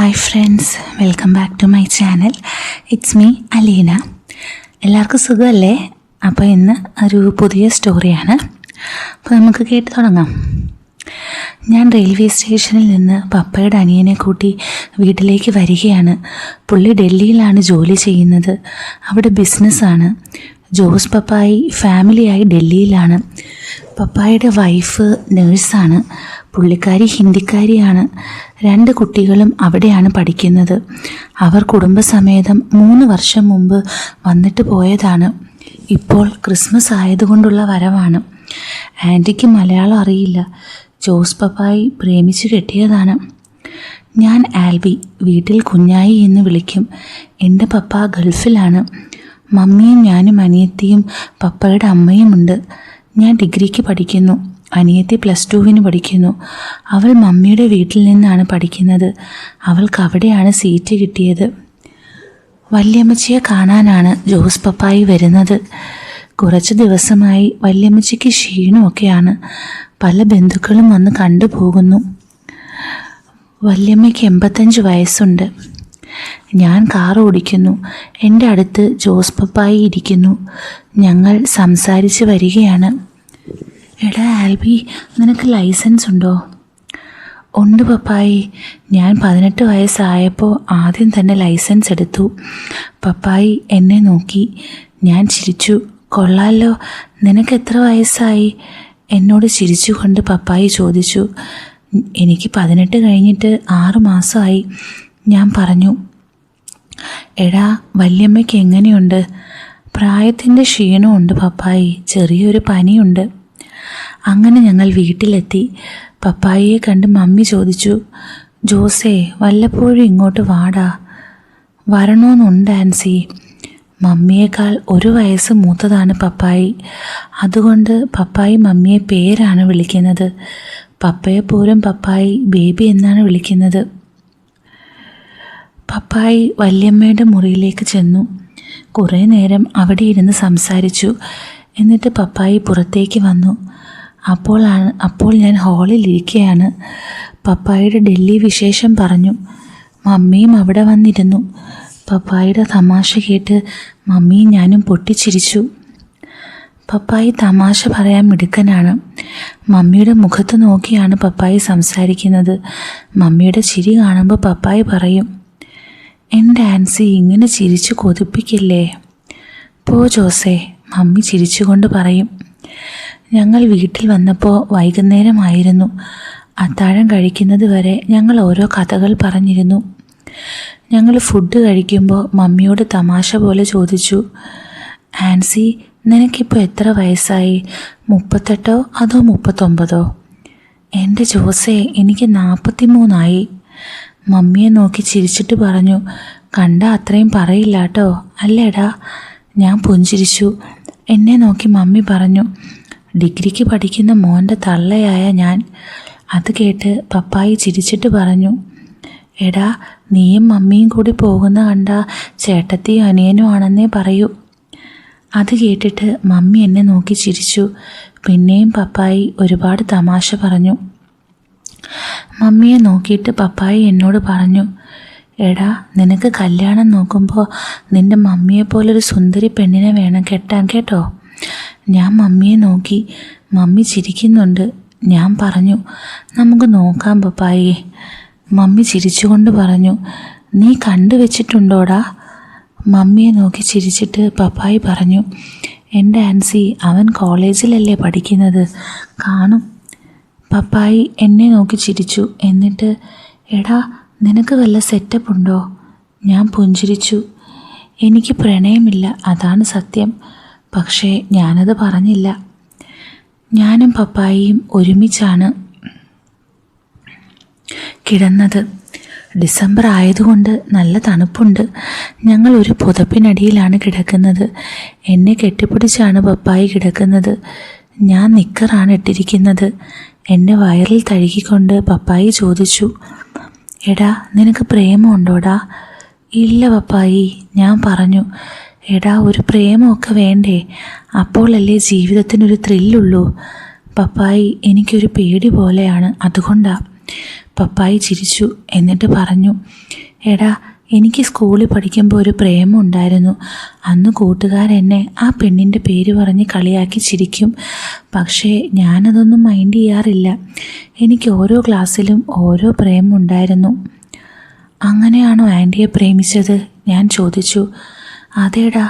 Hi friends, welcome back to my channel. It's me Aleena. എല്ലാവർക്കും സുഖമല്ലേ? അപ്പോൾ ഇന്ന് ഒരു പുതിയ സ്റ്റോറിയാണ്. അപ്പോൾ നമുക്ക് കേട്ട് തുടങ്ങാം. ഞാൻ റെയിൽവേ സ്റ്റേഷനിൽ നിന്ന് പപ്പയുടെ അനിയനെ കൂട്ടി വീട്ടിലേക്ക് വരികയാണ്. പുള്ളി ഡൽഹിയിലാണ് ജോലി ചെയ്യുന്നത്. അവിടെ ബിസിനസ്സാണ്. ജോസ് പപ്പായി ഫാമിലിയായി ഡൽഹിയിലാണ്. പപ്പായുടെ വൈഫ് നേഴ്സാണ്. പുള്ളിക്കാരി ഹിന്ദിക്കാരിയാണ്. 2 കുട്ടികളും അവിടെയാണ് പഠിക്കുന്നത്. അവർ കുടുംബസമേതം 3 വർഷം മുമ്പ് വന്നിട്ട് പോയതാണ്. ഇപ്പോൾ ക്രിസ്മസ് ആയതുകൊണ്ടുള്ള വരവാണ്. ആൻറ്റിക്ക് മലയാളം അറിയില്ല. ജോസ് പപ്പായി പ്രേമിച്ച് കെട്ടിയതാണ്. ഞാൻ ആൽബി, വീട്ടിൽ കുഞ്ഞായി എന്ന് വിളിക്കും. എൻ്റെ പപ്പ ഗൾഫിലാണ്. മമ്മിയും ഞാനും അനിയത്തിയും പപ്പയുടെ അമ്മയുമുണ്ട്. ഞാൻ ഡിഗ്രിക്ക് പഠിക്കുന്നു. അനിയത്തി +2 പഠിക്കുന്നു. അവൾ മമ്മിയുടെ വീട്ടിൽ നിന്നാണ് പഠിക്കുന്നത്. അവൾക്ക് അവിടെയാണ് സീറ്റ് കിട്ടിയത്. വല്യമ്മച്ചിയെ കാണാനാണ് ജോസ് പപ്പായി വരുന്നത്. കുറച്ച് ദിവസമായി വല്യമ്മച്ചിക്ക് ക്ഷീണമൊക്കെയാണ്. പല ബന്ധുക്കളും വന്ന് കണ്ടുപോകുന്നു. വല്യമ്മയ്ക്ക് 85 വയസ്സുണ്ട്. ഞാൻ കാർ ഓടിക്കുന്നു. എൻ്റെ അടുത്ത് ജോസ് പപ്പായി ഇരിക്കുന്നു. ഞങ്ങൾ സംസാരിച്ച് വരികയാണ്. എടാ ആൽബി, നിനക്ക് ലൈസൻസ് ഉണ്ടോ? ഉണ്ട് പപ്പായി. ഞാൻ 18 വയസ്സായപ്പോൾ ആദ്യം തന്നെ ലൈസൻസ് എടുത്തു. പപ്പായി എന്നെ നോക്കി. ഞാൻ ചിരിച്ചു. കൊള്ളാലോ, നിനക്ക് എത്ര വയസ്സായി? എന്നോട് ചിരിച്ചുകൊണ്ട് പപ്പായി ചോദിച്ചു. എനിക്ക് 18 കഴിഞ്ഞിട്ട് 6 മാസമായി. ഞാൻ പറഞ്ഞു. എടാ, വല്യമ്മയ്ക്ക് എങ്ങനെയുണ്ട്? പ്രായത്തിൻ്റെ ക്ഷീണമുണ്ട് പപ്പായി. ചെറിയൊരു പനിയുണ്ട്. അങ്ങനെ ഞങ്ങൾ വീട്ടിലെത്തി. പപ്പായിയെ കണ്ട് മമ്മി ചോദിച്ചു, ജോസേ, വല്ലപ്പോഴും ഇങ്ങോട്ട് വാടാ. വരണമെന്നുണ്ട് ആൻസി. മമ്മിയേക്കാൾ 1 വയസ്സ് മൂത്തതാണ് പപ്പായി. അതുകൊണ്ട് പപ്പായി മമ്മിയെ പേരാണ് വിളിക്കുന്നത്. പപ്പയെപ്പോലും പപ്പായി ബേബി എന്നാണ് വിളിക്കുന്നത്. പപ്പായി വല്യമ്മയുടെ മുറിയിലേക്ക് ചെന്നു. കുറേ നേരം അവിടെ ഇരുന്ന് സംസാരിച്ചു. എന്നിട്ട് പപ്പായി പുറത്തേക്ക് വന്നു. അപ്പോൾ ഞാൻ ഹാളിൽ ഇരിക്കുകയാണ്. പപ്പായുടെ ഡൽഹി വിശേഷം പറഞ്ഞു. മമ്മിയും അവിടെ വന്നിരുന്നു. പപ്പായുടെ തമാശ കേട്ട് മമ്മിയും ഞാനും പൊട്ടിച്ചിരിച്ചു. പപ്പായി തമാശ പറയാൻ മിടുക്കനാണ്. മമ്മിയുടെ മുഖത്ത് നോക്കിയാണ് പപ്പായി സംസാരിക്കുന്നത്. മമ്മിയുടെ ചിരി കാണുമ്പോൾ പപ്പായി പറയും, എൻ്റെ ആൻസി ഇങ്ങനെ ചിരിച്ചു കൊതിപ്പിക്കില്ലേ. പോ ജോസേ, മമ്മി ചിരിച്ചുകൊണ്ട് പറയും. ഞങ്ങൾ വീട്ടിൽ വന്നപ്പോൾ വൈകുന്നേരമായിരുന്നു. അത്താഴം കഴിക്കുന്നത് വരെ ഞങ്ങൾ ഓരോ കഥകൾ പറഞ്ഞിരുന്നു. ഞങ്ങൾ ഫുഡ് കഴിക്കുമ്പോൾ മമ്മിയോട് തമാശ പോലെ ചോദിച്ചു, ആൻസി, നിനക്കിപ്പോൾ എത്ര വയസ്സായി? 38 അതോ 39? എൻ്റെ ജോസേ, എനിക്ക് 43 മമ്മിയെ നോക്കി ചിരിച്ചിട്ട് പറഞ്ഞു. കണ്ട അത്രയും പറയില്ല കേട്ടോ, അല്ലേടാ? ഞാൻ പുഞ്ചിരിച്ചു. എന്നെ നോക്കി മമ്മി പറഞ്ഞു, ഡിഗ്രിക്ക് പഠിക്കുന്ന മോൻ്റെ തള്ളയായ ഞാൻ. അത് കേട്ട് പപ്പായി ചിരിച്ചിട്ട് പറഞ്ഞു, എടാ, നീയും മമ്മിയും കൂടി പോകുന്ന കണ്ട ചേട്ടത്തിയും അനിയനും ആണെന്നേ പറയൂ. അത് കേട്ടിട്ട് മമ്മി എന്നെ നോക്കി ചിരിച്ചു. പിന്നെയും പപ്പായി ഒരുപാട് തമാശ പറഞ്ഞു. മമ്മിയെ നോക്കിയിട്ട് പപ്പായി എന്നോട് പറഞ്ഞു, എടാ, നിനക്ക് കല്യാണം നോക്കുമ്പോൾ നിൻ്റെ മമ്മിയെപ്പോലൊരു സുന്ദരി പെണ്ണിനെ വേണം കെട്ടാൻ കേട്ടോ. ഞാൻ മമ്മിയെ നോക്കി. മമ്മി ചിരിക്കുന്നുണ്ട്. ഞാൻ പറഞ്ഞു, നമുക്ക് നോക്കാം പപ്പായി. മമ്മി ചിരിച്ചുകൊണ്ട് പറഞ്ഞു, നീ കണ്ടുവച്ചിട്ടുണ്ടോടാ? മമ്മിയെ നോക്കി ചിരിച്ചിട്ട് പപ്പായി പറഞ്ഞു, എൻ്റെ ആൻസി, അവൻ കോളേജിലല്ലേ പഠിക്കുന്നത്, കാണും. പപ്പായി എന്നെ നോക്കി ചിരിച്ചു. എന്നിട്ട്, എടാ, നിനക്ക് വല്ല സെറ്റപ്പ് ഉണ്ടോ? ഞാൻ പുഞ്ചിരിച്ചു. എനിക്ക് പ്രണയമില്ല, അതാണ് സത്യം. പക്ഷേ ഞാനത് പറഞ്ഞില്ല. ഞാനും പപ്പായിയും ഒരുമിച്ചാണ് കിടന്നത്. ഡിസംബർ ആയതുകൊണ്ട് നല്ല തണുപ്പുണ്ട്. ഞങ്ങൾ ഒരു പുതപ്പിനടിയിലാണ് കിടക്കുന്നത്. എന്നെ കെട്ടിപ്പിടിച്ചാണ് പപ്പായി കിടക്കുന്നത്. ഞാൻ നിക്കറാണ് ഇട്ടിരിക്കുന്നത്. എൻ്റെ വയറിൽ തഴുകിക്കൊണ്ട് പപ്പായി ചോദിച്ചു, എടാ, നിനക്ക് പ്രേമമുണ്ടോടാ? ഇല്ല പപ്പായി, ഞാൻ പറഞ്ഞു. എടാ, ഒരു പ്രേമമൊക്കെ വേണ്ടേ? അപ്പോഴല്ലേ ജീവിതത്തിനൊരു ത്രില്ലുള്ളൂ. പപ്പായി, എനിക്കൊരു പേടി പോലെയാണ്, അതുകൊണ്ടാ. പപ്പായി ചിരിച്ചു. എന്നിട്ട് പറഞ്ഞു, എടാ, എനിക്ക് സ്കൂളിൽ പഠിക്കുമ്പോൾ ഒരു പ്രേമം ഉണ്ടായിരുന്നു. അന്ന് കൂട്ടുകാരെന്നെ ആ പെണ്ണിൻ്റെ പേര് പറഞ്ഞ് കളിയാക്കി ചിരിക്കും. പക്ഷേ ഞാനതൊന്നും മൈൻഡ് ചെയ്യാറില്ല. എനിക്ക് ഓരോ ക്ലാസ്സിലും ഓരോ പ്രേമം ഉണ്ടായിരുന്നു. അങ്ങനെയാണോ ആൻറ്റിയെ പ്രേമിച്ചത്? ഞാൻ ചോദിച്ചു. അതേടാ,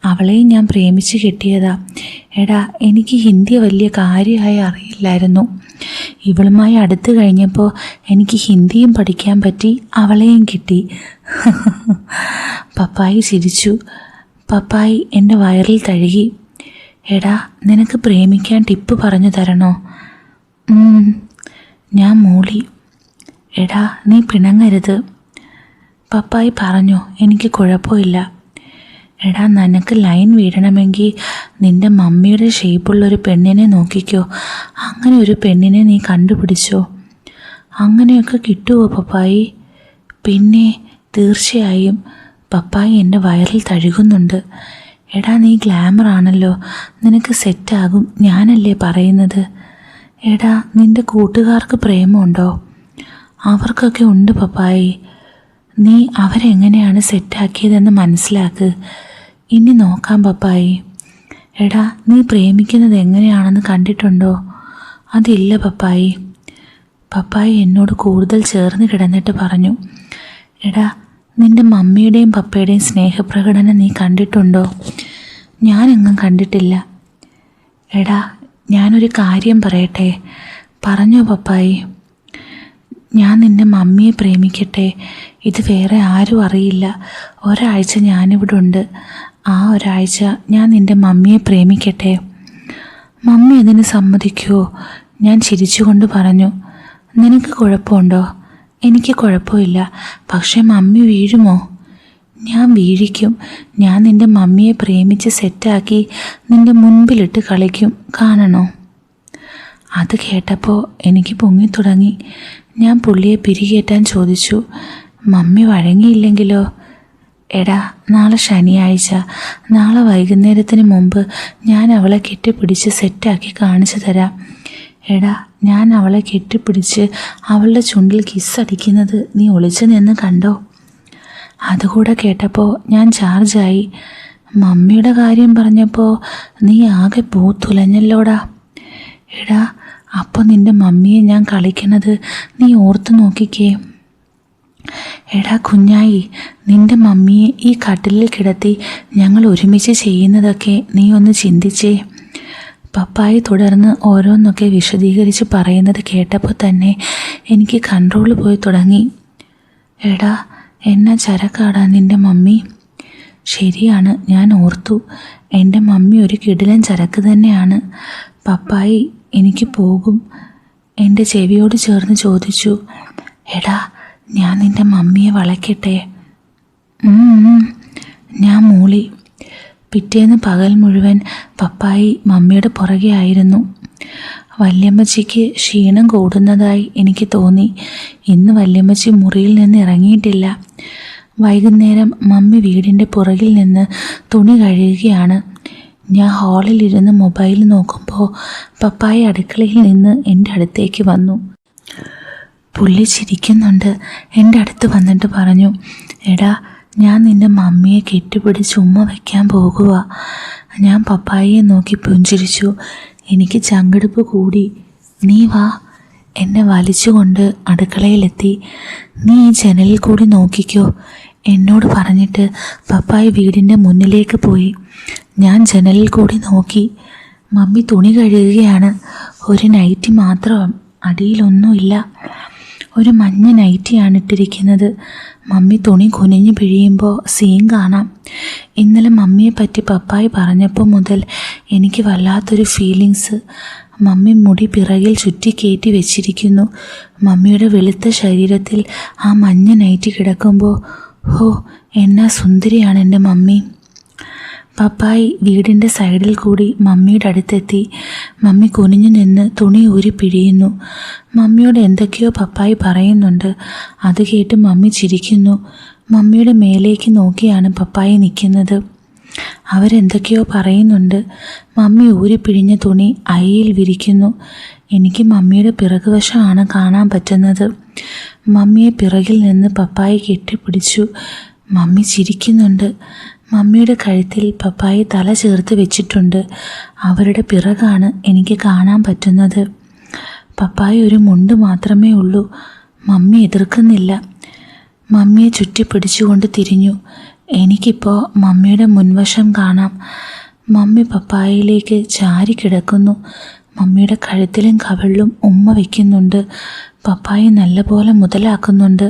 അവളെയും ഞാൻ പ്രേമിച്ച് കിട്ടിയതാ. എടാ, എനിക്ക് ഹിന്ദി വലിയ കാര്യമായി അറിയില്ലായിരുന്നു. ഇവളുമായി അടുത്ത് കഴിഞ്ഞപ്പോൾ എനിക്ക് ഹിന്ദിയും പഠിക്കാൻ പറ്റി, അവളെയും കിട്ടി. പപ്പായി ചിരിച്ചു. പപ്പായി എൻ്റെ വയറിൽ തഴുകി. എടാ, നിനക്ക് പ്രേമിക്കാൻ ടിപ്പ് പറഞ്ഞു തരണോ? ഞാൻ മൂളി. എടാ, നീ പിണങ്ങരുത്. പപ്പായി പറഞ്ഞു, എനിക്ക് കുഴപ്പമില്ല. എടാ, നിനക്ക് ലൈൻ വീഴണമെങ്കിൽ നിൻ്റെ മമ്മിയുടെ ഷേപ്പുള്ളൊരു പെണ്ണിനെ നോക്കിക്കോ. അങ്ങനെ ഒരു പെണ്ണിനെ നീ കണ്ടുപിടിച്ചോ. അങ്ങനെയൊക്കെ കിട്ടുമോ പപ്പായി? പിന്നെ തീർച്ചയായും. പപ്പായി എൻ്റെ വയറിൽ തഴുകുന്നുണ്ട്. എടാ, നീ ഗ്ലാമർ ആണല്ലോ, നിനക്ക് സെറ്റാകും. ഞാനല്ലേ പറയുന്നത്. എടാ, നിൻ്റെ കൂട്ടുകാർക്ക് പ്രേമമുണ്ടോ? അവർക്കൊക്കെ ഉണ്ട് പപ്പായി. നീ അവരെങ്ങനെയാണ് സെറ്റാക്കിയതെന്ന് മനസ്സിലാക്ക്. ഇനി നോക്കാം പപ്പായി. എടാ, നീ പ്രേമിക്കുന്നത് എങ്ങനെയാണെന്ന് കണ്ടിട്ടുണ്ടോ? അതില്ല പപ്പായി. പപ്പായി എന്നോട് കൂടുതൽ ചേർന്ന് കിടന്നിട്ട് പറഞ്ഞു, എടാ, നിൻ്റെ മമ്മിയുടെയും പപ്പയുടെയും സ്നേഹപ്രകടനം നീ കണ്ടിട്ടുണ്ടോ? ഞാനെങ്ങും കണ്ടിട്ടില്ല. എടാ, ഞാനൊരു കാര്യം പറയട്ടെ? പറഞ്ഞോ പപ്പായി. ഞാൻ നിൻ്റെ മമ്മിയെ പ്രേമിക്കട്ടെ? ഇത് വേറെ ആരും അറിയില്ല. ഒരാഴ്ച ഞാനിവിടെ ഉണ്ട്. ആ ഒരാഴ്ച ഞാൻ നിൻ്റെ മമ്മിയെ പ്രേമിക്കട്ടെ? മമ്മി അതിന് സമ്മതിക്കുമോ? ഞാൻ ചിരിച്ചുകൊണ്ട് പറഞ്ഞു. നിനക്ക് കുഴപ്പമുണ്ടോ? എനിക്ക് കുഴപ്പമില്ല. പക്ഷേ മമ്മി വീഴുമോ? ഞാൻ വീഴിക്കും. ഞാൻ നിൻ്റെ മമ്മിയെ പ്രേമിച്ച് സെറ്റാക്കി നിൻ്റെ മുൻപിലിട്ട് കളിക്കും. കാണണോ? അത് കേട്ടപ്പോൾ എനിക്ക് പൊങ്ങിത്തുടങ്ങി. ഞാൻ പുള്ളിയെ പിരികേറ്റാൻ ചോദിച്ചു. മമ്മി വഴങ്ങിയില്ലെങ്കിലോ? എടാ, നാളെ ശനിയാഴ്ച. നാളെ വൈകുന്നേരത്തിന് മുമ്പ് ഞാൻ അവളെ കെട്ടിപ്പിടിച്ച് സെറ്റാക്കി കാണിച്ചു തരാം. എടാ, ഞാൻ അവളെ കെട്ടിപ്പിടിച്ച് അവളുടെ ചുണ്ടിൽ കിസ്സടിക്കുന്നത് നീ ഒളിച്ചു നിന്ന് കണ്ടോ? അതുകൂടെ കേട്ടപ്പോൾ ഞാൻ ചാർജായി. മമ്മിയുടെ കാര്യം പറഞ്ഞപ്പോൾ നീ ആകെ പൂത്തുലഞ്ഞല്ലോടാ. എടാ, അപ്പോൾ നിൻ്റെ മമ്മിയെ ഞാൻ കളിക്കണത് നീ ഓർത്ത് നോക്കിക്കേ. എടാ കുഞ്ഞായി, നിൻ്റെ മമ്മിയെ ഈ കട്ടിലിൽ കിടത്തി ഞങ്ങൾ ഒരുമിച്ച് ചെയ്യുന്നതൊക്കെ നീ ഒന്ന് ചിന്തിച്ചേ. പപ്പായി തുടർന്ന് ഓരോന്നൊക്കെ വിശദീകരിച്ച് പറയുന്നത് കേട്ടപ്പോൾ തന്നെ എനിക്ക് കൺട്രോൾ പോയി തുടങ്ങി. എടാ, എന്നാ ചരക്കാടാ നിൻ്റെ മമ്മി. ശരിയാണ്, ഞാൻ ഓർത്തു. എൻ്റെ മമ്മി ഒരു കിടിലൻ ചരക്ക് തന്നെയാണ്. പപ്പായി, എനിക്ക് പോകും. എൻ്റെ ചെവിയോട് ചേർന്ന് ചോദിച്ചു. എടാ, ഞാൻ നിൻ്റെ മമ്മിയെ വളയ്ക്കട്ടെ? ഞാൻ മൂളി. പിറ്റേന്ന് പകൽ മുഴുവൻ പപ്പായി മമ്മിയുടെ പുറകെ ആയിരുന്നു. വല്യമ്മച്ചിക്ക് ക്ഷീണം കൂടുന്നതായി എനിക്ക് തോന്നി. ഇന്ന് വല്യമ്മച്ചി മുറിയിൽ നിന്ന് ഇറങ്ങിയിട്ടില്ല. വൈകുന്നേരം മമ്മി വീടിൻ്റെ പുറകിൽ നിന്ന് തുണി കഴുകുകയാണ്. ഞാൻ ഹാളിലിരുന്ന് മൊബൈൽ നോക്കുമ്പോൾ പപ്പായി അടുക്കളയിൽ നിന്ന് എൻ്റെ അടുത്തേക്ക് വന്നു. പുള്ളി ചിരിക്കുന്നുണ്ട്. എൻ്റെ അടുത്ത് വന്നിട്ട് പറഞ്ഞു, എടാ, ഞാൻ നിൻ്റെ മമ്മിയെ കെട്ടിപ്പിടിച്ച് ഉമ്മ വയ്ക്കാൻ പോകുക. ഞാൻ പപ്പായിയെ നോക്കി പുഞ്ചിരിച്ചു. എനിക്ക് ചങ്കെടുപ്പ് കൂടി. നീ വാ. എന്നെ വലിച്ചുകൊണ്ട് അടുക്കളയിലെത്തി. നീ ഈ ജനലിൽ കൂടി നോക്കിക്കോ എന്നോട് പറഞ്ഞിട്ട് പപ്പായി വീടിൻ്റെ മുന്നിലേക്ക് പോയി. ഞാൻ ജനലിൽ കൂടി നോക്കി. മമ്മി തുണി കഴുകുകയാണ്. ഒരു നൈറ്റി മാത്രം, അടിയിലൊന്നുമില്ല. ഒരു മഞ്ഞ നൈറ്റിയാണ് ഇട്ടിരിക്കുന്നത്. മമ്മി തുണി കുനിഞ്ഞു പിഴിയുമ്പോൾ സീൻ കാണാം. ഇന്നലെ മമ്മിയെപ്പറ്റി പപ്പായി പറഞ്ഞപ്പോൾ മുതൽ എനിക്ക് വല്ലാത്തൊരു ഫീലിങ്സ്. മമ്മി മുടി പിറകിൽ ചുറ്റിക്കയറ്റി വെച്ചിരിക്കുന്നു. മമ്മിയുടെ വെളുത്ത ശരീരത്തിൽ ആ മഞ്ഞ നൈറ്റി കിടക്കുമ്പോൾ ഹോ, എന്നാ സുന്ദരിയാണ് എൻ്റെ മമ്മി. പപ്പായി വീടിൻ്റെ സൈഡിൽ കൂടി മമ്മിയുടെ അടുത്തെത്തി. മമ്മി കുനിഞ്ഞു നിന്ന് തുണി ഊരി പിഴിയുന്നു. മമ്മിയോട് എന്തൊക്കെയോ പപ്പായി പറയുന്നുണ്ട്. അത് കേട്ട് മമ്മി ചിരിക്കുന്നു. മമ്മിയുടെ മേലേക്ക് നോക്കിയാണ് പപ്പായി നിൽക്കുന്നത്. അവരെന്തൊക്കെയോ പറയുന്നുണ്ട്. മമ്മി ഊരി പിഴിഞ്ഞ തുണി അയയിൽ വിരിക്കുന്നു. എനിക്ക് മമ്മിയുടെ പിറകുവശമാണ് കാണാൻ പറ്റുന്നത്. മമ്മിയെ പിറകിൽ നിന്ന് പപ്പായി കെട്ടിപ്പിടിച്ചു. മമ്മി ചിരിക്കുന്നുണ്ട്. മമ്മിയുടെ കഴുത്തിൽ പപ്പായി തല ചേർത്ത് വെച്ചിട്ടുണ്ട്. അവരുടെ പിറകാണ് എനിക്ക് കാണാൻ പറ്റുന്നത്. പപ്പായി ഒരു മുണ്ട് മാത്രമേ ഉള്ളൂ. മമ്മി എതിർക്കുന്നില്ല. മമ്മിയെ ചുറ്റിപ്പിടിച്ചുകൊണ്ട് തിരിഞ്ഞു. എനിക്കിപ്പോൾ മമ്മിയുടെ മുൻവശം കാണാം. മമ്മി പപ്പായയിലേക്ക് ചാരി കിടക്കുന്നു. മമ്മിയുടെ കഴുത്തിലും കവിളിലും ഉമ്മ വയ്ക്കുന്നുണ്ട്. പപ്പായി നല്ലപോലെ മുതലാക്കുന്നുണ്ട്.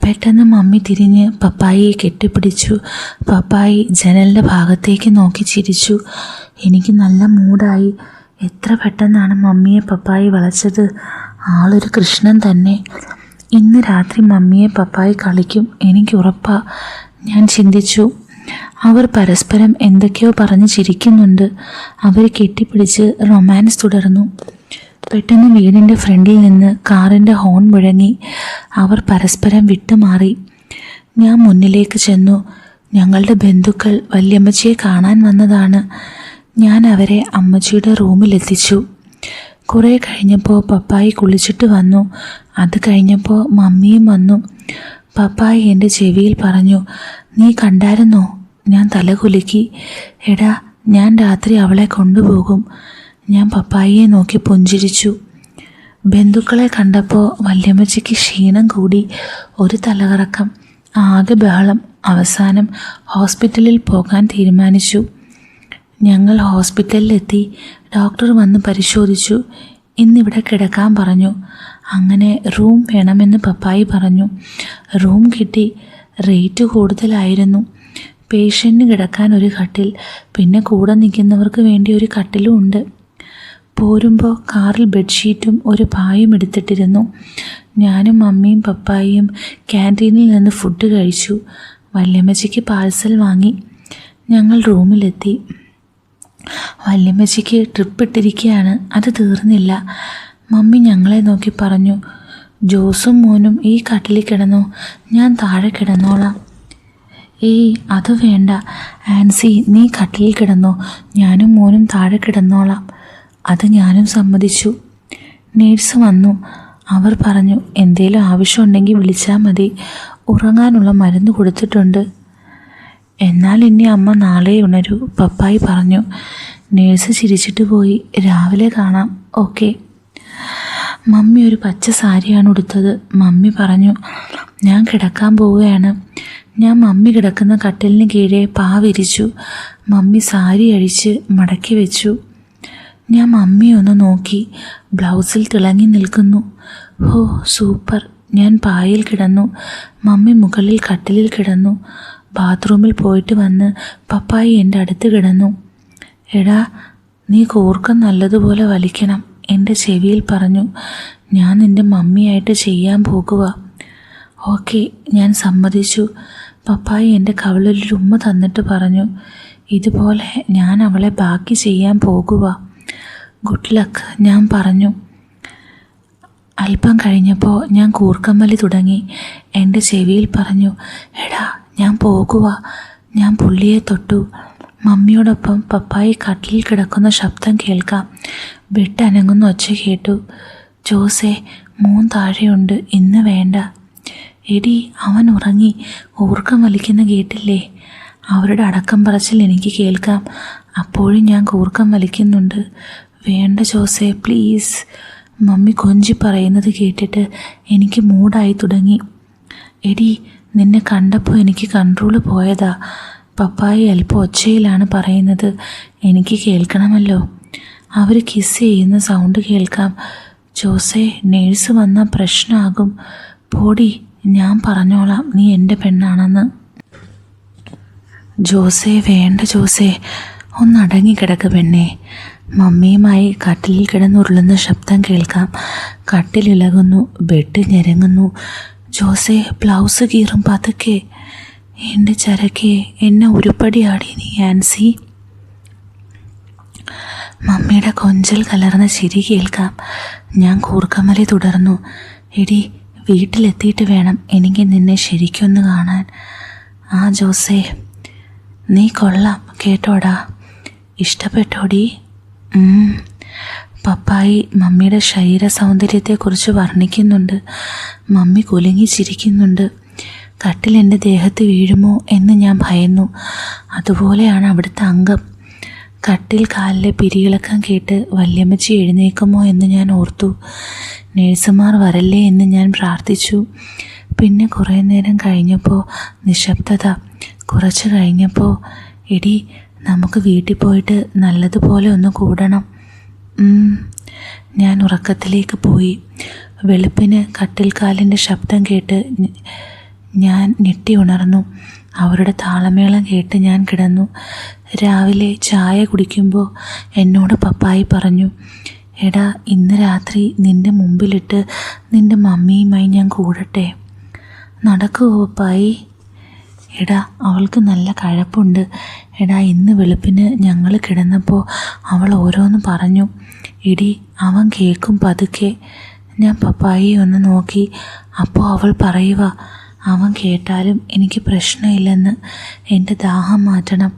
പെട്ടെന്ന് മമ്മി തിരിഞ്ഞ് പപ്പായിയെ കെട്ടിപ്പിടിച്ചു. പപ്പായി ജനലിൻ്റെ ഭാഗത്തേക്ക് നോക്കി ചിരിച്ചു. എനിക്ക് നല്ല മൂടായി. എത്ര പെട്ടെന്നാണ് മമ്മിയെ പപ്പായി വളച്ചത്. ആളൊരു കൃഷ്ണൻ തന്നെ. ഇന്ന് രാത്രി മമ്മിയെ പപ്പായി കളിക്കും, എനിക്ക് ഉറപ്പാ, ഞാൻ ചിന്തിച്ചു. അവർ പരസ്പരം എന്തൊക്കെയോ പറഞ്ഞ് ചിരിക്കുന്നുണ്ട്. അവർ കെട്ടിപ്പിടിച്ച് റൊമാൻസ് തുടർന്നു. പെട്ടെന്ന് വീടിൻ്റെ ഫ്രണ്ടിൽ നിന്ന് കാറിൻ്റെ ഹോൺ മുഴങ്ങി. അവർ പരസ്പരം വിട്ടുമാറി. ഞാൻ മുന്നിലേക്ക് ചെന്നു. ഞങ്ങളുടെ ബന്ധുക്കൾ വല്യമ്മച്ചിയെ കാണാൻ വന്നതാണ്. ഞാൻ അവരെ അമ്മച്ചിയുടെ റൂമിലെത്തിച്ചു. കുറേ കഴിഞ്ഞപ്പോൾ പപ്പായി കുളിച്ചിട്ട് വന്നു. അത് കഴിഞ്ഞപ്പോൾ മമ്മിയും വന്നു. പപ്പായി എൻ്റെ ചെവിയിൽ പറഞ്ഞു, നീ കണ്ടായിരുന്നോ? ഞാൻ തലകുലുക്കി. എടാ, ഞാൻ രാത്രി അവളെ കൊണ്ടുപോകും. ഞാൻ പപ്പായിയെ നോക്കി പുഞ്ചിരിച്ചു. ബന്ധുക്കളെ കണ്ടപ്പോൾ വല്യമ്മച്ചിക്ക് ക്ഷീണം കൂടി. ഒരു തലകറക്കം, ആകെ ബഹളം. അവസാനം ഹോസ്പിറ്റലിൽ പോകാൻ തീരുമാനിച്ചു. ഞങ്ങൾ ഹോസ്പിറ്റലിലെത്തി. ഡോക്ടർ വന്ന് പരിശോധിച്ചു. ഇന്നിവിടെ കിടക്കാൻ പറഞ്ഞു. അങ്ങനെ റൂം വേണമെന്ന് പപ്പായി പറഞ്ഞു. റൂം കിട്ടി. റേറ്റ് കൂടുതലായിരുന്നു. പേഷ്യൻറ്റിന് കിടക്കാൻ ഒരു കട്ടിൽ, പിന്നെ കൂടെ നിൽക്കുന്നവർക്ക് വേണ്ടി ഒരു കട്ടിലും ഉണ്ട്. പോരുമ്പോൾ കാറിൽ ബെഡ്ഷീറ്റും ഒരു പായും എടുത്തിട്ടിരുന്നു. ഞാനും മമ്മിയും പപ്പായിയും ക്യാൻറ്റീനിൽ നിന്ന് ഫുഡ് കഴിച്ചു. വല്യമ്മച്ചിക്ക് പാഴ്സൽ വാങ്ങി. ഞങ്ങൾ റൂമിലെത്തി. വല്യമ്മച്ചിക്ക് ട്രിപ്പ് ഇട്ടിരിക്കുകയാണ്. അത് തീർന്നില്ല. മമ്മി ഞങ്ങളെ നോക്കി പറഞ്ഞു, ജോസും മോനും ഈ കട്ടിലിൽ കിടന്നോ, ഞാൻ താഴെ കിടന്നോളാം. ഏയ്, അത് വേണ്ട ആൻസി, നീ കട്ടിലിൽ കിടന്നോ, ഞാനും മോനും താഴെ കിടന്നോളാം. അത് ഞാനും സമ്മതിച്ചു. നേഴ്സ് വന്നു. അവർ പറഞ്ഞു, എന്തേലും ആവശ്യമുണ്ടെങ്കിൽ വിളിച്ചാൽ മതി, ഉറങ്ങാനുള്ള മരുന്ന് കൊടുത്തിട്ടുണ്ട്. എന്നാൽ ഇനി അമ്മ നാളെ ഉണരൂ, പപ്പായി പറഞ്ഞു. നേഴ്സ് ചിരിച്ചിട്ട് പോയി. രാവിലെ കാണാം. ഓക്കെ. മമ്മി ഒരു പച്ച സാരിയാണ് ഉടുത്തത്. മമ്മി പറഞ്ഞു, ഞാൻ കിടക്കാൻ പോവുകയാണ്. ഞാൻ മമ്മി കിടക്കുന്ന കട്ടിലിന് കീഴെ പാ വിരിച്ചു. മമ്മി സാരി അഴിച്ച് മടക്കി വെച്ചു. ഞാൻ മമ്മിയെ ഒന്ന് നോക്കി. ബ്ലൗസിൽ തിളങ്ങി നിൽക്കുന്നു. ഓ സൂപ്പർ. ഞാൻ പായിൽ കിടന്നു. മമ്മി മുകളിൽ കട്ടിലിൽ കിടന്നു. ബാത്റൂമിൽ പോയിട്ട് വന്ന് പപ്പായി എൻ്റെ അടുത്ത് കിടന്നു. എടാ, നീ കൂർക്കം നല്ലതുപോലെ വലിക്കണം, എൻ്റെ ചെവിയിൽ പറഞ്ഞു. ഞാൻ നിൻ്റെ മമ്മിയായിട്ട് ചെയ്യാൻ പോകുക. ഓക്കെ, ഞാൻ സമ്മതിച്ചു. പപ്പായി എൻ്റെ കവിളിൽ ഉമ്മ തന്നിട്ട് പറഞ്ഞു, ഇതുപോലെ ഞാൻ അവളെ ബാക്കി ചെയ്യാൻ പോകുക. ഗുഡ് ലക്ക്, ഞാൻ പറഞ്ഞു. അല്പം കഴിഞ്ഞപ്പോൾ ഞാൻ കൂർക്കം വലി തുടങ്ങി. എൻ്റെ ചെവിയിൽ പറഞ്ഞു, എടാ ഞാൻ പോകുക. ഞാൻ പുള്ളിയെ തൊട്ടു. മമ്മിയോടൊപ്പം പപ്പായി കട്ടിലിൽ കിടക്കുന്ന ശബ്ദം കേൾക്കാം. ബെഡ് അനങ്ങുന്ന ഒച്ച കേട്ടു. ജോസേ, മോൻ താഴെയുണ്ട്, ഇന്ന് വേണ്ട. എടി, അവൻ ഉറങ്ങി. ഊർക്കം വലിക്കുന്ന കേട്ടില്ലേ? അവരുടെ അടക്കം പറച്ചിൽ എനിക്ക് കേൾക്കാം. അപ്പോഴും ഞാൻ കൂർക്കം വലിക്കുന്നുണ്ട്. വേണ്ട ജോസേ, പ്ലീസ്. മമ്മി കൊഞ്ചി പറയുന്നത് കേട്ടിട്ട് എനിക്ക് മൂടായി തുടങ്ങി. എടി, നിന്നെ കണ്ടപ്പോൾ എനിക്ക് കൺട്രോൾ പോയതാ. പപ്പായി അല്പം ഒച്ചയിലാണ് പറയുന്നത്. എനിക്ക് കേൾക്കണമല്ലോ. അവർ കിസ് ചെയ്യുന്ന സൗണ്ട് കേൾക്കാം. ജോസേ, നേഴ്സ് വന്നാൽ പ്രശ്നമാകും. പോടി, ഞാൻ പറഞ്ഞോളാം നീ എൻ്റെ പെണ്ണാണെന്ന്. ജോസേ, വേണ്ട ജോസേ, ഒന്നടങ്ങി കിടക്ക് പെണ്ണേ. മമ്മിയുമായി കട്ടിലിൽ കിടന്നുരുളുന്ന ശബ്ദം കേൾക്കാം. കട്ടിലിളകുന്നു, ബെഡ് ഞെരങ്ങുന്നു. ജോസേ, ബ്ലൗസ് കീറും പതുക്കെ. എൻ്റെ ചരക്കെ, എന്നെ ഉരുപ്പടിയാടി നീ ആൻസി. മമ്മിയുടെ കൊഞ്ചൽ കലർന്ന ചിരി കേൾക്കാം. ഞാൻ കൂർക്കമലി തുടർന്നു. എടി, വീട്ടിലെത്തിയിട്ട് വേണം എനിക്ക് നിന്നെ ശരിക്കൊന്ന് കാണാൻ. ആ ജോസേ, നീ കൊള്ളാം കേട്ടോടാ. ഇഷ്ടപ്പെട്ടോടി? പപ്പായി മമ്മിയുടെ ശരീര സൗന്ദര്യത്തെക്കുറിച്ച് വർണ്ണിക്കുന്നുണ്ട്. മമ്മി കുലുങ്ങി ചിരിക്കുന്നുണ്ട്. കട്ടിൽ എൻ്റെ ദേഹത്ത് വീഴുമോ എന്ന് ഞാൻ ഭയന്നു. അതുപോലെയാണ് അവിടുത്തെ അംഗം. കട്ടിൽ കാലിലെ പിരിയിളക്കം കേട്ട് വല്യമ്മച്ചി എഴുന്നേക്കുമോ എന്ന് ഞാൻ ഓർത്തു. നേഴ്സുമാർ വരല്ലേ എന്ന് ഞാൻ പ്രാർത്ഥിച്ചു. പിന്നെ കുറേ നേരം കഴിഞ്ഞപ്പോൾ നിശബ്ദത. കുറച്ച് കഴിഞ്ഞപ്പോൾ, എടി നമുക്ക് വീട്ടിൽ പോയിട്ട് നല്ലതുപോലെ ഒന്ന് കൂടണം. ഞാൻ ഉറക്കത്തിലേക്ക് പോയി. വെളുപ്പിന് കട്ടിൽക്കാലിൻ്റെ ശബ്ദം കേട്ട് ഞാൻ ഞെട്ടി ഉണർന്നു. അവരുടെ താളമേളം കേട്ട് ഞാൻ കിടന്നു. രാവിലെ ചായ കുടിക്കുമ്പോൾ എന്നോട് പപ്പായി പറഞ്ഞു, എടാ ഇന്ന് രാത്രി നിൻ്റെ മുമ്പിലിട്ട് നിൻ്റെ മമ്മിയുമായി ഞാൻ കൂടട്ടെ, നടക്കുമോ പപ്പായി? എടാ അവൾക്ക് നല്ല കഴപ്പുണ്ട്. എടാ ഇന്ന് വെളുപ്പിന് ഞങ്ങൾ കിടന്നപ്പോൾ അവൾ ഓരോന്ന് പറഞ്ഞു. എടി അവൻ കേൾക്കും പതുക്കെ. ഞാൻ പപ്പായിയെ ഒന്ന് നോക്കി. അപ്പോൾ അവൾ പറയുക, അവൻ കേട്ടാലും എനിക്ക് പ്രശ്നമില്ലെന്ന്. എൻ്റെ ദാഹം മാറ്റണം,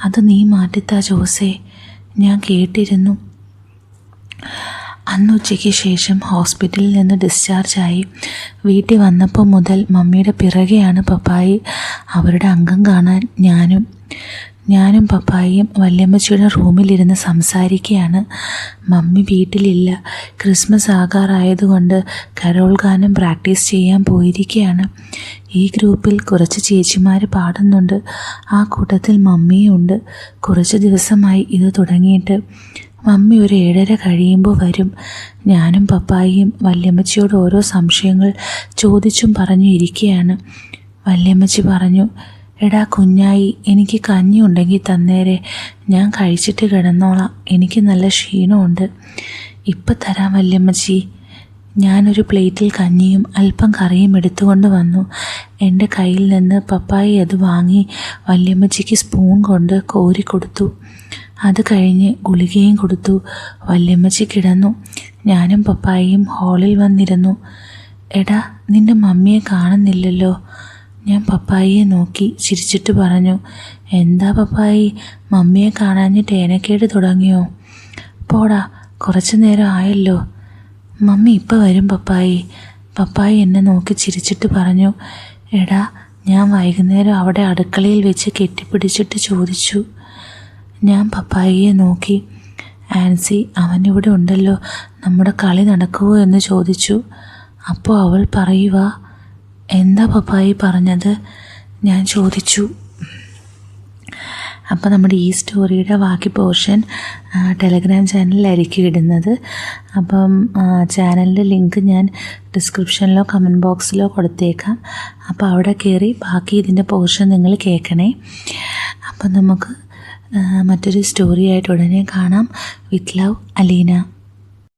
അത് നീ മാറ്റിത്താ ജോസേ. ഞാൻ കേട്ടിരുന്നു. അന്ന് ഉച്ചയ്ക്ക് ശേഷം ഹോസ്പിറ്റലിൽ നിന്ന് ഡിസ്ചാർജായി. വീട്ടിൽ വന്നപ്പോൾ മുതൽ മമ്മിയുടെ പിറകെയാണ് പപ്പായി. അവരുടെ അംഗം കാണാൻ ഞാനും പപ്പായിയും വല്യമ്മച്ചിയുടെ റൂമിലിരുന്ന് സംസാരിക്കുകയാണ്. മമ്മി വീട്ടിലില്ല. ക്രിസ്മസ് ആകാറായതുകൊണ്ട് കരോൾ ഗാനം പ്രാക്ടീസ് ചെയ്യാൻ പോയിരിക്കുകയാണ്. ഈ ഗ്രൂപ്പിൽ കുറച്ച് ചേച്ചിമാർ പാടുന്നുണ്ട്. ആ കൂട്ടത്തിൽ മമ്മിയും ഉണ്ട്. കുറച്ച് ദിവസമായി ഇത് തുടങ്ങിയിട്ട്. മമ്മി ഒരു 7:30 കഴിയുമ്പോൾ വരും. ഞാനും പപ്പായിയും വല്യമ്മച്ചിയോട് ഓരോ സംശയങ്ങൾ ചോദിച്ചും പറഞ്ഞു ഇരിക്കുകയാണ്. വല്യമ്മച്ചി പറഞ്ഞു, എടാ കുഞ്ഞായി, എനിക്ക് കഞ്ഞി ഉണ്ടെങ്കിൽ തന്നേരെ, ഞാൻ കഴിച്ചിട്ട് കിടന്നോളാം, എനിക്ക് നല്ല ക്ഷീണമുണ്ട്. ഇപ്പം തരാം വല്യമ്മച്ചി. ഞാനൊരു പ്ലേറ്റിൽ കഞ്ഞിയും അല്പം കറിയും എടുത്തുകൊണ്ട് വന്നു. എൻ്റെ കയ്യിൽ നിന്ന് പപ്പായി അത് വാങ്ങി വല്യമ്മച്ചിക്ക് സ്പൂൺ കൊണ്ട് കോരി കൊടുത്തു. അത് കഴിഞ്ഞ് ഗുളികയും കൊടുത്തു. വല്യമ്മച്ചി കിടന്നു. ഞാനും പപ്പായിയും ഹാളിൽ വന്നിരുന്നു. എടാ നിൻ്റെ മമ്മിയെ കാണുന്നില്ലല്ലോ. ഞാൻ പപ്പായിയെ നോക്കി ചിരിച്ചിട്ട് പറഞ്ഞു, എന്താ പപ്പായി, മമ്മിയെ കാണാഞ്ഞിട്ട് ഏനക്കേട് തുടങ്ങിയോ? പോടാ, കുറച്ച് നേരം ആയല്ലോ. മമ്മി ഇപ്പം വരും പപ്പായി. പപ്പായി എന്നെ നോക്കി ചിരിച്ചിട്ട് പറഞ്ഞു. എടാ ഞാൻ വൈകുന്നേരം അവിടെ അടുക്കളയിൽ വെച്ച് കെട്ടിപ്പിടിച്ചിട്ട് ചോദിച്ചു. ഞാൻ പപ്പായിയെ നോക്കി. ആൻസി അവനിവിടെ ഉണ്ടല്ലോ, നമ്മുടെ കളി നടക്കുമോ എന്ന് ചോദിച്ചു. അപ്പോൾ അവൾ പറയുക, എന്താ പപ്പായി പറഞ്ഞത്? ഞാൻ ചോദിച്ചു. അപ്പോൾ നമ്മുടെ ഈ സ്റ്റോറിയുടെ ബാക്കി പോർഷൻ ടെലഗ്രാം ചാനലിലായിരിക്കും ഇടുന്നത്. അപ്പം ചാനലിൻ്റെ ലിങ്ക് ഞാൻ ഡിസ്ക്രിപ്ഷനിലോ കമൻറ്റ് ബോക്സിലോ കൊടുത്തേക്കാം. അപ്പോൾ അവിടെ കയറി ബാക്കി ഇതിൻ്റെ പോർഷൻ നിങ്ങൾ കേൾക്കണേ. അപ്പം നമുക്ക് മറ്റൊരു സ്റ്റോറിയായിട്ട് ഉടനെ കാണാം. With love, Aleena.